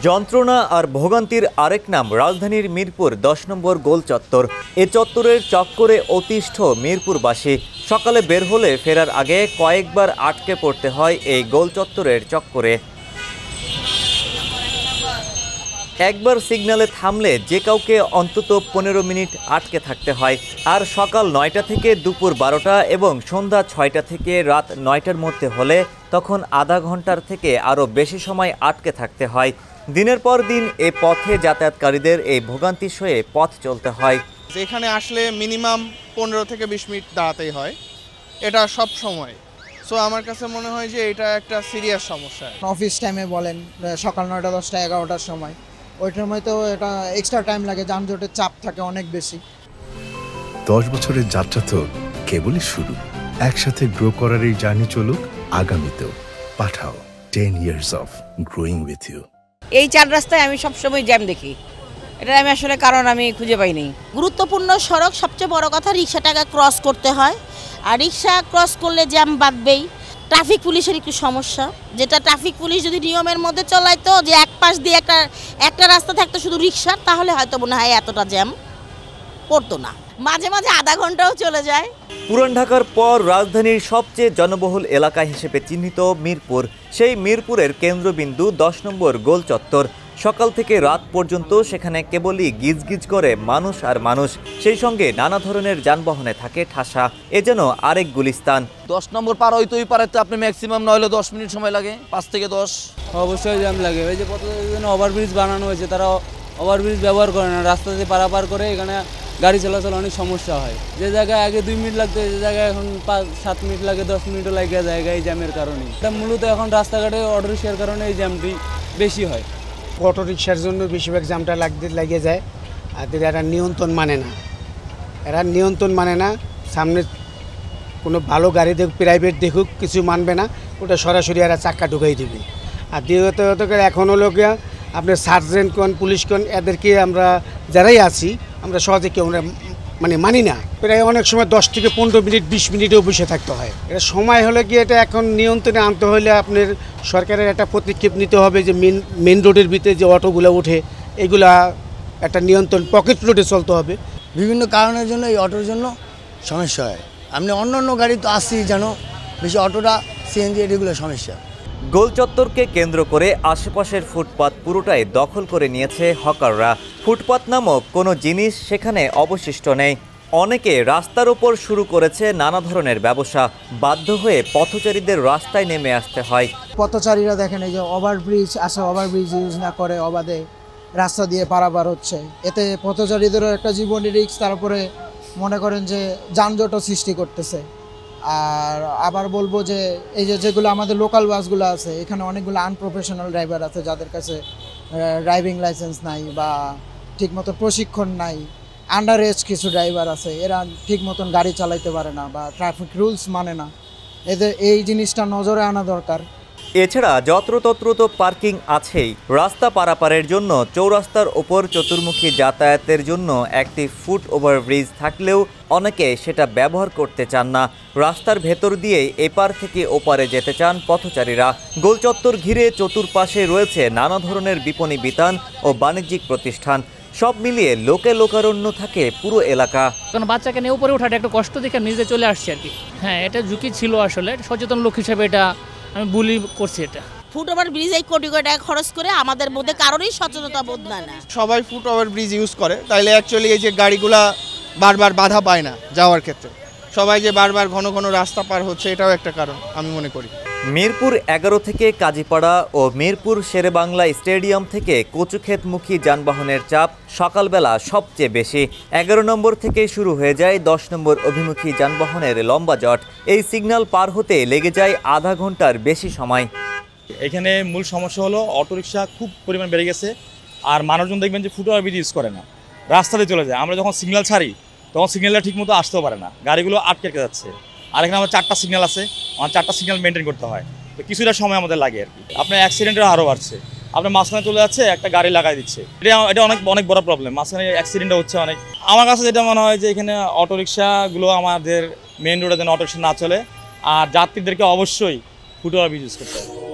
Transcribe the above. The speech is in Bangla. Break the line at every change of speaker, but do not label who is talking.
যন্ত্রণা আর ভোগান্তির আরেক নাম রাজধানীর মিরপুর ১০ নম্বর গোল চত্বর। এ চত্বরের চক্করে অতিষ্ঠ মিরপুরবাসী। সকালে বের হলে ফেরার আগে কয়েকবার আটকে পড়তে হয় এই গোল চত্বরের চক্করে। একবার সিগন্যালে থামলে যে কাউকে অন্তত ১৫ মিনিট আটকে থাকতে হয়। আর সকাল ৯টা থেকে দুপুর ১২টা এবং সন্ধ্যা ৬টা থেকে রাত ৯টার মধ্যে হলে তখন আধা ঘন্টার থেকে আরও বেশি সময় আটকে থাকতে হয়। দিনের পর দিন এ পথে যাতায়াতকারীদের এই ভোগান্তি সয়ে পথ চলতে হয়।
এখানে আসলে মিনিমাম ১৫ থেকে ২০ মিনিট দাঁড়াতেই হয়, এটা সব সময়। সো আমার কাছে মনে হয় যে এটা একটা সিরিয়াস সমস্যা।
অফিস টাইমে বলেন সকাল ৯টা ১০টা ১১টার সময়, ওই সময় তো এটা এক্সট্রা টাইম লাগে, যানজটের চাপ থাকে অনেক বেশি।
১০ বছরের যাত্রা তো কেবলই শুরু। একসাথে গ্রো করার এই জার্নি চলুক আগামীতেও। পাঠাও 10 years of growing with you।
এই ৪ রাস্তায় আমি সবসময় জ্যাম দেখি, এটা আমি আসলে কারণ আমি খুঁজে পাইনি। গুরুত্বপূর্ণ সড়ক, সবচেয়ে বড় কথা রিক্সাটাকে ক্রস করতে হয়, আর রিক্সা ক্রস করলে জ্যাম বাঁধবেই। ট্রাফিক পুলিশের একটু সমস্যা, যেটা ট্রাফিক পুলিশ যদি নিয়মের মধ্যে চলাইতো যে এক পাশ দিয়ে একটা রাস্তা থাকতো শুধু রিক্সার, তাহলে হয়তো মনে হয় এতটা জ্যাম পড়তো না। মাঝে মাঝে আধা ঘন্টাও চলে যায়।
পুরান ঢাকার পর রাজধানীর সবচেয়ে জনবহুল এলাকা হিসেবে চিহ্নিত মিরপুর। সেই মিরপুরের কেন্দ্রবিন্দু ১০ নম্বর গোল চত্বর। সকাল থেকে রাত পর্যন্ত সেখানে কেবলই গিজগিজ করে মানুষ আর মানুষ, সেই সঙ্গে নানা ধরনের যানবাহনে থাকে ঠাসা। এ যেন আরেক গুলিস্তান।
১০ নম্বর পার হইতে ওই পারে তো আপনি ম্যাক্সিমাম নইলে ১০ মিনিট সময় লাগে, ৫ থেকে ১০।
অবশ্যই জ্যাম লাগে। ওই যে জন্য ওভারব্রিজ বানানো হয়েছে, তারা ওভারব্রিজ ব্যবহার করে না, রাস্তা দিয়ে পারাপার করে এখানে গাড়ি চলাচল অনেক সমস্যা হয়। যে জায়গায় আগে ২ মিনিট লাগতো, যে জায়গায় এখন ৫-৭ মিনিট লাগে, ১০ মিনিটও লাগে জায়গায় এই জ্যামের কারণে। এটা মূলত এখন রাস্তাঘাটে অটোরিক্সার কারণে এই জ্যামটি বেশি হয়।
অটোরিক্সার জন্য বেশিরভাগ জ্যামটা লাগিয়ে যায়, আর এরা নিয়ন্ত্রণ মানে না। সামনে কোনো ভালো গাড়ি দেখুক, প্রাইভেট দেখুক, কিছু মানবে না, ওটা সরাসরি এরা চাক্কা ঢুকাই দেবে। আর দ্বিতীয়ত এখন হলো গিয়া আপনার সার্জেন্ট কোন, পুলিশ কোন, এদেরকে আমরা যারাই আছি আমরা সহজে কেউ মানি না। প্রায় অনেক সময় ১০ থেকে ১৫ মিনিট ২০ মিনিটেও বসে থাকতে হয়। এটা সময় হলে গিয়ে এটা এখন নিয়ন্ত্রণে আনতে হলে আপনার সরকারের একটা পদক্ষেপ নিতে হবে যে মেন রোডের ভিতরে যে অটোগুলো ওঠে এগুলা একটা নিয়ন্ত্রণ, পকেট রোডে চলতে হবে।
বিভিন্ন কারণের জন্য এই অটোর জন্য সমস্যা হয়। আপনি অন্য গাড়ি তো আসছেই যেন, বেশি অটোটা সিএনজি এগুলো সমস্যা।
গোল চত্বরকে কেন্দ্র করে আশেপাশের ফুটপাত পুরোটাই দখল করে নিয়েছে হকাররা। ফুটপাত নামক কোনো জিনিস সেখানে অবশিষ্ট নেই। অনেকে রাস্তার ওপর শুরু করেছে নানা ধরনের ব্যবসা। বাধ্য হয়ে পথচারীদের রাস্তায় নেমে আসতে হয়।
পথচারীরা দেখেন এই যে ওভারব্রিজ আছে, ওভারব্রিজ ইউজ না করে অবাধে রাস্তা দিয়ে পারাপার হচ্ছে, এতে পথচারীদেরও একটা জীবনের রিস্ক, তারপরে মনে করেন যে যানজটও সৃষ্টি করতেছে। আর আবার বলবো যে এই যেগুলো আমাদের লোকাল বাসগুলো আছে, এখানে অনেকগুলো আনপ্রফেশনাল ড্রাইভার আছে যাদের কাছে ড্রাইভিং লাইসেন্স নাই বা ঠিকমতো প্রশিক্ষণ নাই। আন্ডার এজ কিছু ড্রাইভার আছে, এরা ঠিক মতন গাড়ি চালাইতে পারে না বা ট্রাফিক রুলস মানে না। এদের এই জিনিসটা নজরে আনা দরকার।
এছাড়া যত্রতত্র তো পার্কিং আছেই। রাস্তা পারাপারের জন্য চৌরাস্তার ওপর চতুর্মুখী যাতায়াতের জন্য একটি ফুট ওভারব্রিজ থাকলেও অনেকে সেটা ব্যবহার করতে চান না। রাস্তার ভেতর দিয়ে এপার থেকে ওপারে যেতে চান পথচারীরা। গোল চত্বর ঘিরে চতুর্পাশে রয়েছে নানা ধরনের বিপণী বিতান ও বাণিজ্যিক প্রতিষ্ঠান। সব মিলিয়ে লোকে লোকারণ্য থাকে পুরো এলাকা।
কারণ বাচ্চাকে নিয়ে উপরে ওঠাটা একটু কষ্ট দেখে নিজে চলে আসছে আর কি। হ্যাঁ, এটা ঝুঁকি ছিল আসলে, সচেতন লোক হিসেবে এটা আমি বুলি করছি। এটা
ফুট ওভার ব্রিজ এই কোটি কোটি টাকা খরচ করে আমাদের মধ্যে কারোরই সচেতনতা বোধ না।
সবাই ফুট ওভার ব্রিজ ইউজ করে, তাইলে অ্যাকচুয়ালি এই যে গাড়িগুলা বারবার বাধা পায় না যাওয়ার ক্ষেত্রে। সবাই যে বারবার ঘন ঘন রাস্তা পার হচ্ছে, এটাও একটা কারণ আমি মনে করি।
মিরপুর ১১ থেকে কাজীপাড়া ও মিরপুর শেরেবাংলা স্টেডিয়াম থেকে কচুক্ষেতমুখী যানবাহনের চাপ সকালবেলা সবচেয়ে বেশি। ১১ নম্বর থেকে শুরু হয়ে যায় ১০ নম্বর অভিমুখী যানবাহনের লম্বা জট। এই সিগন্যাল পার হতে লেগে যায় আধা ঘন্টার বেশি সময়।
এখানে মূল সমস্যা হলো অটোরিকশা খুব পরিমাণ বেড়ে গেছে, আর মানুষজন দেখবেন যে ফুট ওভারব্রিজ ইউজ করে না, রাস্তাতে চলে যায়। আমরা যখন সিগন্যাল ছাড়ি তখন সিগন্যালটা ঠিকমতো আসতেও পারে না, গাড়িগুলো আটকে যাচ্ছে। আর এখানে আমার 4টা সিগন্যাল আছে, আমার 4টা সিগন্যাল মেনটেন করতে হয়, তো কিছুটা সময় আমাদের লাগে আর কি। আপনার অ্যাক্সিডেন্টের আরও বাড়ছে, আপনার মাঝখানে চলে যাচ্ছে, একটা গাড়ি লাগাই দিচ্ছে। এটা অনেক বড় প্রবলেম, মাঝখানে অ্যাক্সিডেন্টও হচ্ছে অনেক। আমার কাছে যেটা মনে হয় যে এখানে অটোরিকশাগুলো আমাদের মেন রোডে যেন অটোরিকশা না চলে, আর যাত্রীদেরকে অবশ্যই ফুট ওভারব্রিজ ইউজ করতে হবে।